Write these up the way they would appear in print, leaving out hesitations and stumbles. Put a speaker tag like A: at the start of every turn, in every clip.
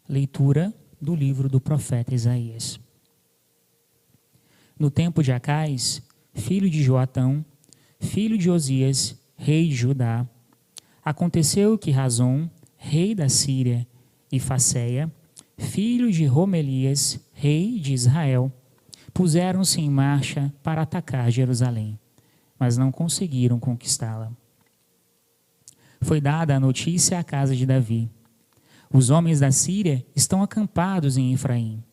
A: Leitura do livro do profeta Isaías. No tempo de Acais, filho de Joatão, filho de Osias, rei de Judá, aconteceu que Razom, rei da Síria, e Faceia, filho de Romelias, rei de Israel, puseram-se em marcha para atacar Jerusalém, mas não conseguiram conquistá-la. Foi dada a notícia à casa de Davi: os homens da Síria estão acampados em Efraim.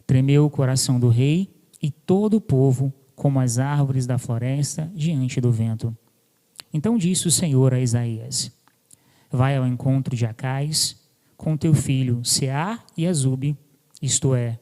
A: Tremeu o coração do rei e todo o povo, como as árvores da floresta diante do vento. Então disse o Senhor a Isaías: vai ao encontro de Acais, com teu filho Sear e Azube, isto é,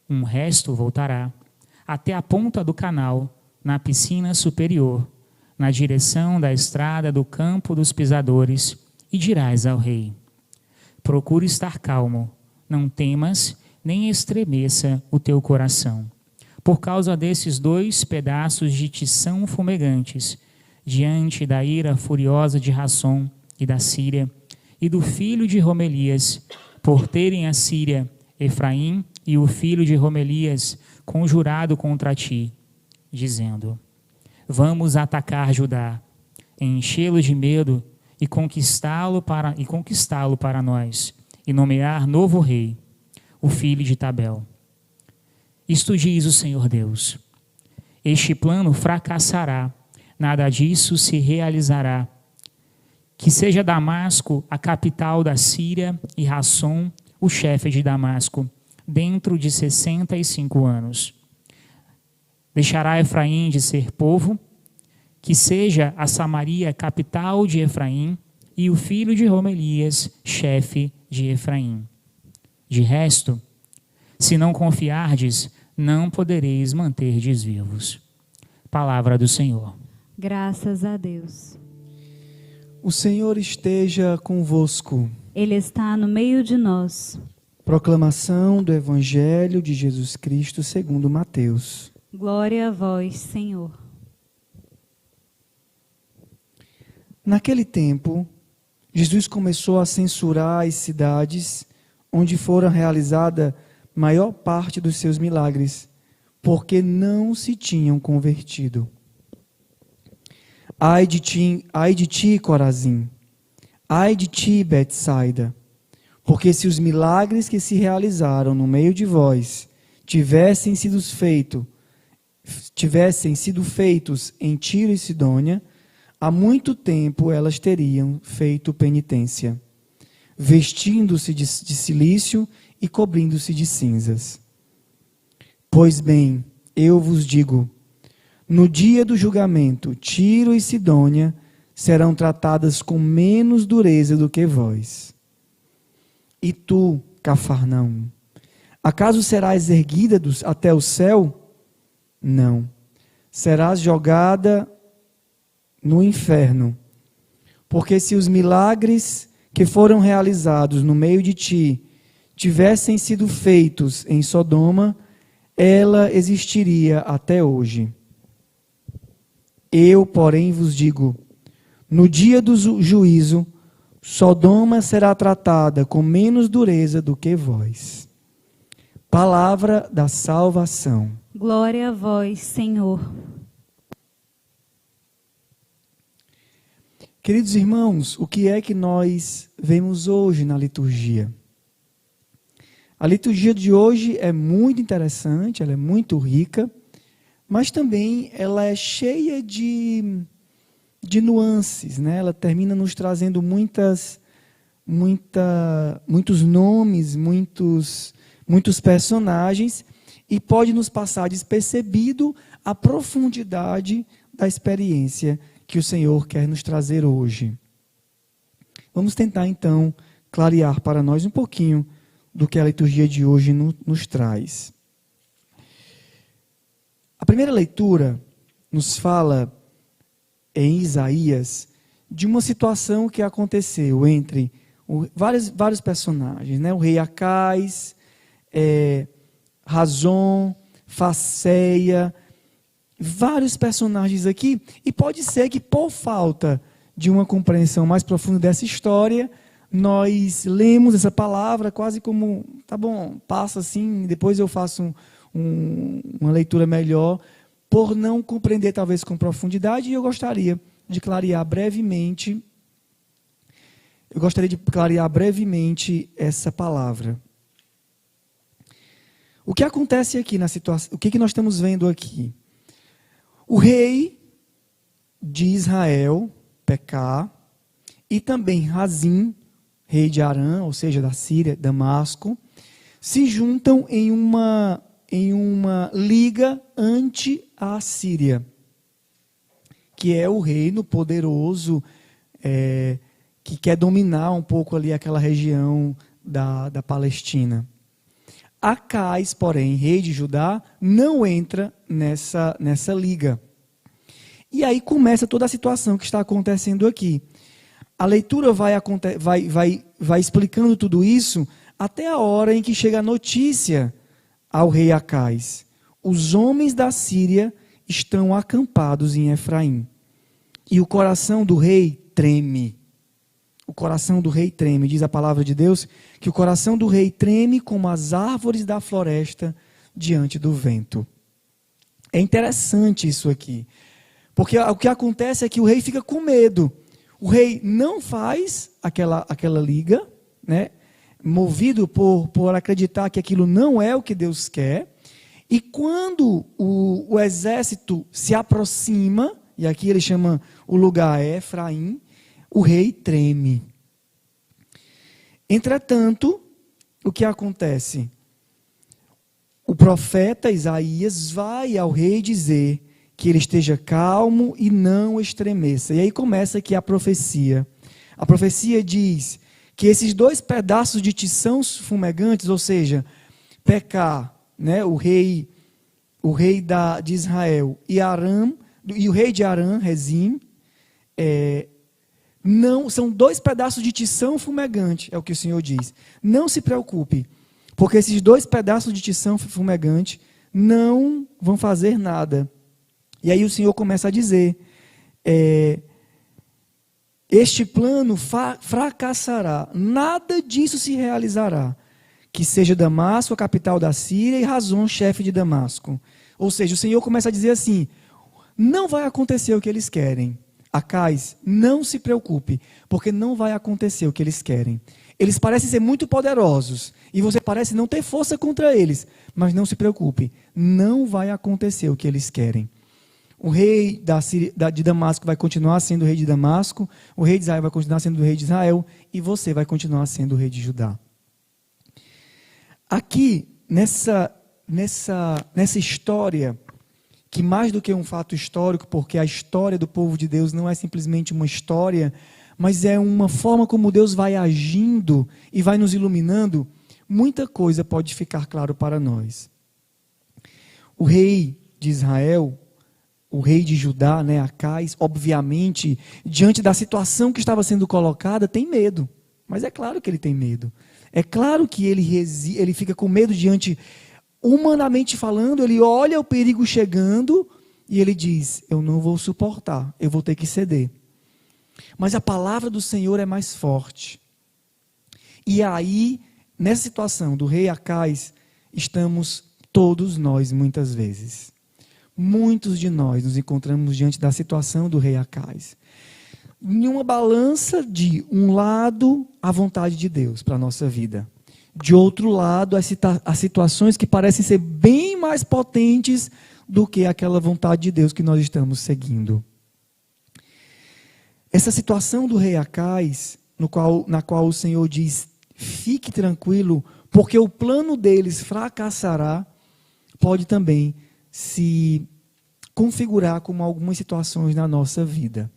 A: um resto voltará, até a ponta do canal, na piscina superior, na direção da estrada do campo dos pisadores, e dirás ao rei: procure estar calmo, não temas, nem estremeça o teu coração, por causa desses 2 pedaços de tição fumegantes, diante da ira furiosa de Rassom e da Síria, e do filho de Romelias, por terem a Síria, Efraim e o filho de Romelias conjurado contra ti, dizendo: vamos atacar Judá, enchê-lo de medo e conquistá-lo para nós, e nomear novo rei, o filho de Tabel. Isto diz o Senhor Deus: este plano fracassará, nada disso se realizará. Que seja Damasco a capital da Síria e Rassom o chefe de Damasco, dentro de 65 anos. Deixará Efraim de ser povo, que seja a Samaria capital de Efraim e o filho de Romelias, chefe de Efraim. De resto, se não confiardes, não podereis manter-vos vivos. Palavra do Senhor.
B: Graças a Deus.
C: O Senhor esteja convosco.
B: Ele está no meio de nós.
C: Proclamação do Evangelho de Jesus Cristo segundo Mateus.
B: Glória a vós, Senhor.
C: Naquele tempo, Jesus começou a censurar as cidades onde fora realizada maior parte dos seus milagres, porque não se tinham convertido. Ai de ti, Corazim! Ai de ti, Betsaida! Porque se os milagres que se realizaram no meio de vós tivessem sido feitos em Tiro e Sidônia, há muito tempo elas teriam feito penitência, vestindo-se de cilício e cobrindo-se de cinzas. Pois bem, eu vos digo, no dia do julgamento, Tiro e Sidônia serão tratadas com menos dureza do que vós. E tu, Cafarnaum, acaso serás erguida até o céu? Não. Serás jogada no inferno. Porque se os milagres que foram realizados no meio de ti tivessem sido feitos em Sodoma, ela existiria até hoje. Eu, porém, vos digo, no dia do juízo, Sodoma será tratada com menos dureza do que vós. Palavra da salvação.
B: Glória a vós, Senhor.
C: Queridos irmãos, o que é que nós vemos hoje na liturgia? A liturgia de hoje é muito interessante, ela é muito rica, mas também ela é cheia de nuances, né? Ela termina nos trazendo muitos nomes, muitos personagens, e pode nos passar despercebido a profundidade da experiência que o Senhor quer nos trazer hoje. Vamos tentar então clarear para nós um pouquinho do que a liturgia de hoje nos traz. A primeira leitura nos fala em Isaías de uma situação que aconteceu entre vários personagens, né? O rei Acais, Razom, Faceia, vários personagens aqui, e pode ser que por falta de uma compreensão mais profunda dessa história, nós lemos essa palavra quase como, tá bom, passa assim, depois eu faço uma leitura melhor, por não compreender talvez com profundidade, e eu gostaria de clarear brevemente essa palavra. O que acontece aqui na situação? O que nós estamos vendo aqui? O rei de Israel, Peká, e também Razim, rei de Arã, ou seja, da Síria, Damasco, se juntam em uma liga anti-Assíria, que é o reino poderoso que quer dominar um pouco ali aquela região da Palestina. Acais, porém, rei de Judá, não entra nessa liga. E aí começa toda a situação que está acontecendo aqui. A leitura vai explicando tudo isso até a hora em que chega a notícia ao rei Acais. Os homens da Síria estão acampados em Efraim. E o coração do rei treme. O coração do rei treme, diz a palavra de Deus, que o coração do rei treme como as árvores da floresta diante do vento. É interessante isso aqui, porque o que acontece é que o rei fica com medo. O rei não faz aquela liga, né, movido por acreditar que aquilo não é o que Deus quer, e quando o exército se aproxima, e aqui ele chama o lugar Efraim, o rei treme. Entretanto, o que acontece? O profeta Isaías vai ao rei dizer que ele esteja calmo e não estremeça. E aí começa aqui a profecia. A profecia diz que esses dois pedaços de tição fumegantes, ou seja, Peká, né, o rei de Israel, e o rei de Arã, Rezim, não, são dois pedaços de tição fumegante, é o que o Senhor diz. Não se preocupe, porque esses dois pedaços de tição fumegante não vão fazer nada. E aí o Senhor começa a dizer, este plano fracassará, nada disso se realizará, que seja Damasco, a capital da Síria, e Razom, chefe de Damasco. Ou seja, o Senhor começa a dizer assim, não vai acontecer o que eles querem. Acais, não se preocupe, porque não vai acontecer o que eles querem. Eles parecem ser muito poderosos, e você parece não ter força contra eles, mas não se preocupe, não vai acontecer o que eles querem. O rei de Damasco vai continuar sendo o rei de Damasco, o rei de Israel vai continuar sendo o rei de Israel, e você vai continuar sendo o rei de Judá. Aqui, nessa história, que mais do que um fato histórico, porque a história do povo de Deus não é simplesmente uma história, mas é uma forma como Deus vai agindo e vai nos iluminando, muita coisa pode ficar claro para nós. O rei de Israel, o rei de Judá, né, Acais, obviamente, diante da situação que estava sendo colocada, tem medo. Mas é claro que ele tem medo. É claro que ele fica com medo diante, humanamente falando, ele olha o perigo chegando e ele diz, eu não vou suportar, eu vou ter que ceder. Mas a palavra do Senhor é mais forte. E aí, nessa situação do rei Acais, estamos todos nós muitas vezes. Muitos de nós nos encontramos diante da situação do rei Acais. Em uma balança de um lado, a vontade de Deus para a nossa vida. De outro lado, as situações que parecem ser bem mais potentes do que aquela vontade de Deus que nós estamos seguindo. Essa situação do rei Acais, na qual o Senhor diz, fique tranquilo, porque o plano deles fracassará, pode também se configurar como algumas situações na nossa vida.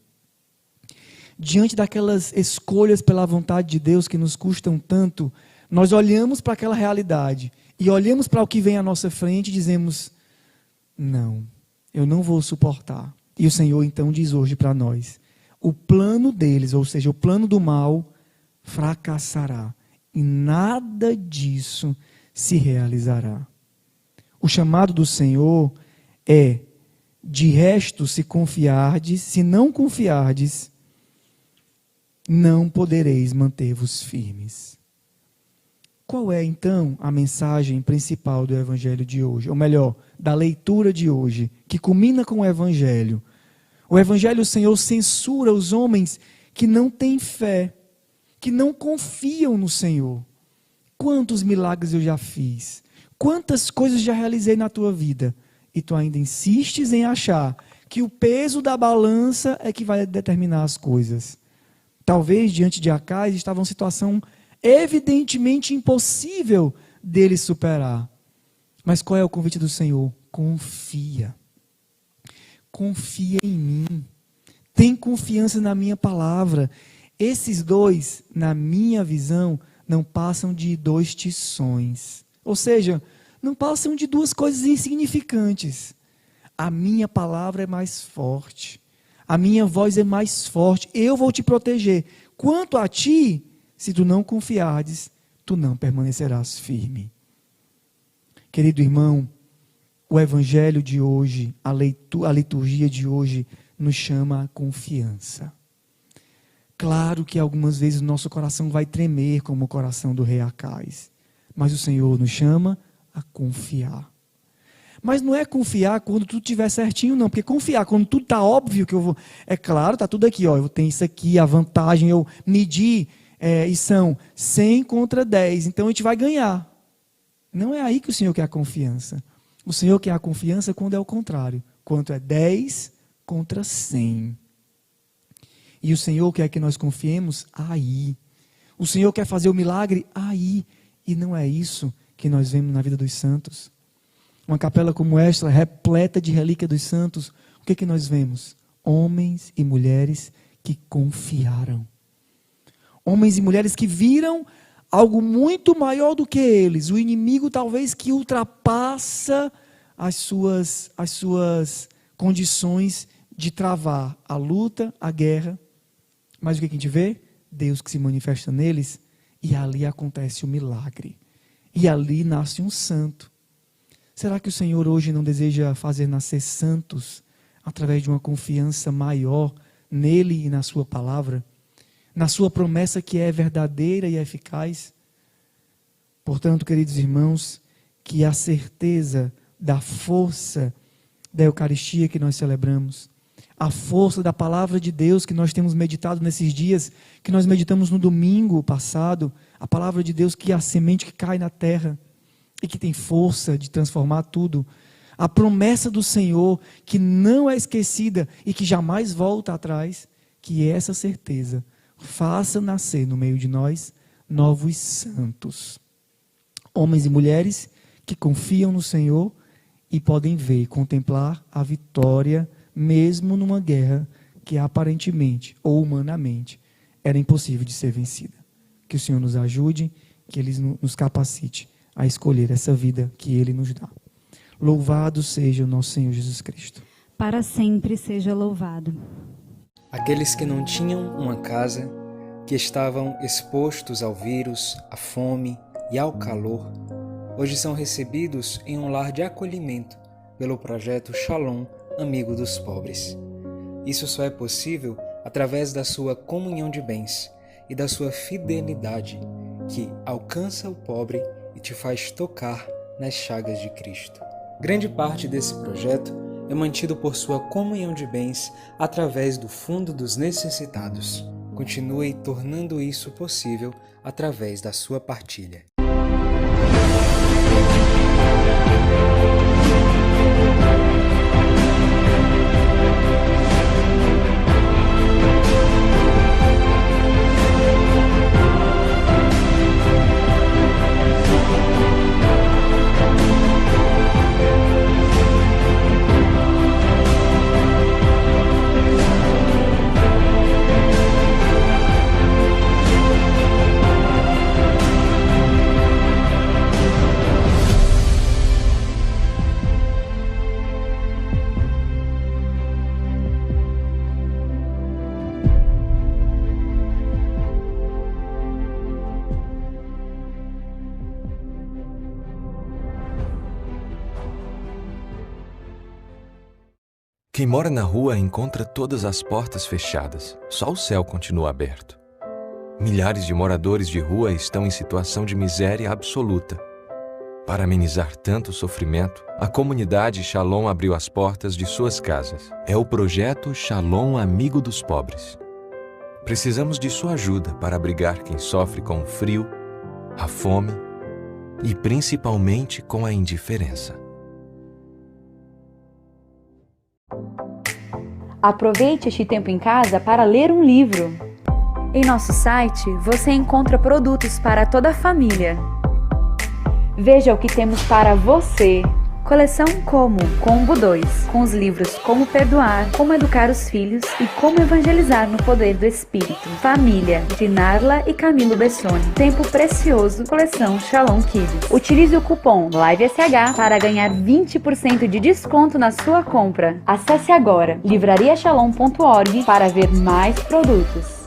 C: Diante daquelas escolhas pela vontade de Deus que nos custam tanto, nós olhamos para aquela realidade e olhamos para o que vem à nossa frente e dizemos, não, eu não vou suportar. E o Senhor então diz hoje para nós, o plano deles, ou seja, o plano do mal, fracassará. E nada disso se realizará. O chamado do Senhor é, de resto, se não confiardes, não podereis manter-vos firmes. Qual é, então, a mensagem principal do Evangelho de hoje? Ou melhor, da leitura de hoje, que culmina com o Evangelho. O Evangelho, o Senhor censura os homens que não têm fé, que não confiam no Senhor. Quantos milagres eu já fiz? Quantas coisas já realizei na tua vida? E tu ainda insistes em achar que o peso da balança é que vai determinar as coisas. Talvez, diante de Acais, estava uma situação evidentemente impossível dele superar. Mas qual é o convite do Senhor? Confia. Confia em mim. Tem confiança na minha palavra. Esses dois, na minha visão, não passam de dois tições. Ou seja, não passam de duas coisas insignificantes. A minha palavra é mais forte. A minha voz é mais forte. Eu vou te proteger. Quanto a ti, se tu não confiardes, tu não permanecerás firme. Querido irmão, o Evangelho de hoje, a liturgia de hoje, nos chama a confiança. Claro que algumas vezes o nosso coração vai tremer como o coração do rei Acais. Mas o Senhor nos chama a confiar. Mas não é confiar quando tudo estiver certinho, não. Porque confiar quando tudo está óbvio que eu vou... É claro, está tudo aqui. Ó, eu tenho isso aqui, a vantagem, eu medi... e são 100 contra 10, então a gente vai ganhar. Não é aí que o Senhor quer a confiança. O Senhor quer a confiança quando é o contrário. Quando é 10 contra 100. E o Senhor quer que nós confiemos aí. O Senhor quer fazer o milagre aí. E não é isso que nós vemos na vida dos santos. Uma capela como esta, repleta de relíquia dos santos, o que nós vemos? Homens e mulheres que confiaram. Homens e mulheres que viram algo muito maior do que eles. O inimigo talvez que ultrapassa as suas condições de travar a luta, a guerra. Mas o que a gente vê? Deus que se manifesta neles e ali acontece o milagre. E ali nasce um santo. Será que o Senhor hoje não deseja fazer nascer santos através de uma confiança maior nele e na sua palavra? Na sua promessa que é verdadeira e eficaz? Portanto, queridos irmãos, que a certeza da força da Eucaristia que nós celebramos, a força da palavra de Deus que nós temos meditado nesses dias, que nós meditamos no domingo passado, a palavra de Deus que é a semente que cai na terra e que tem força de transformar tudo, a promessa do Senhor que não é esquecida e que jamais volta atrás, que essa certeza faça nascer no meio de nós novos santos. Homens e mulheres que confiam no Senhor e podem ver e contemplar a vitória, mesmo numa guerra que aparentemente ou humanamente era impossível de ser vencida. Que o Senhor nos ajude, que Ele nos capacite a escolher essa vida que Ele nos dá. Louvado seja o nosso Senhor Jesus Cristo.
B: Para sempre seja louvado.
D: Aqueles que não tinham uma casa, que estavam expostos ao vírus, à fome e ao calor, hoje são recebidos em um lar de acolhimento pelo projeto Shalom, Amigo dos Pobres. Isso só é possível através da sua comunhão de bens e da sua fidelidade, que alcança o pobre e te faz tocar nas chagas de Cristo. Grande parte desse projeto é mantido por sua comunhão de bens através do Fundo dos Necessitados. Continue tornando isso possível através da sua partilha.
E: Quem mora na rua encontra todas as portas fechadas, só o céu continua aberto. Milhares de moradores de rua estão em situação de miséria absoluta. Para amenizar tanto sofrimento, a comunidade Shalom abriu as portas de suas casas. É o projeto Shalom Amigo dos Pobres. Precisamos de sua ajuda para abrigar quem sofre com o frio, a fome e principalmente com a indiferença.
F: Aproveite este tempo em casa para ler um livro. Em nosso site, você encontra produtos para toda a família. Veja o que temos para você. Coleção Como, Combo 2, com os livros Como Perdoar, Como Educar os Filhos e Como Evangelizar no Poder do Espírito. Família, de Narla e Camilo Bessoni. Tempo Precioso, coleção Shalom Kids. Utilize o cupom LIVESH para ganhar 20% de desconto na sua compra. Acesse agora livrariashalom.org para ver mais produtos.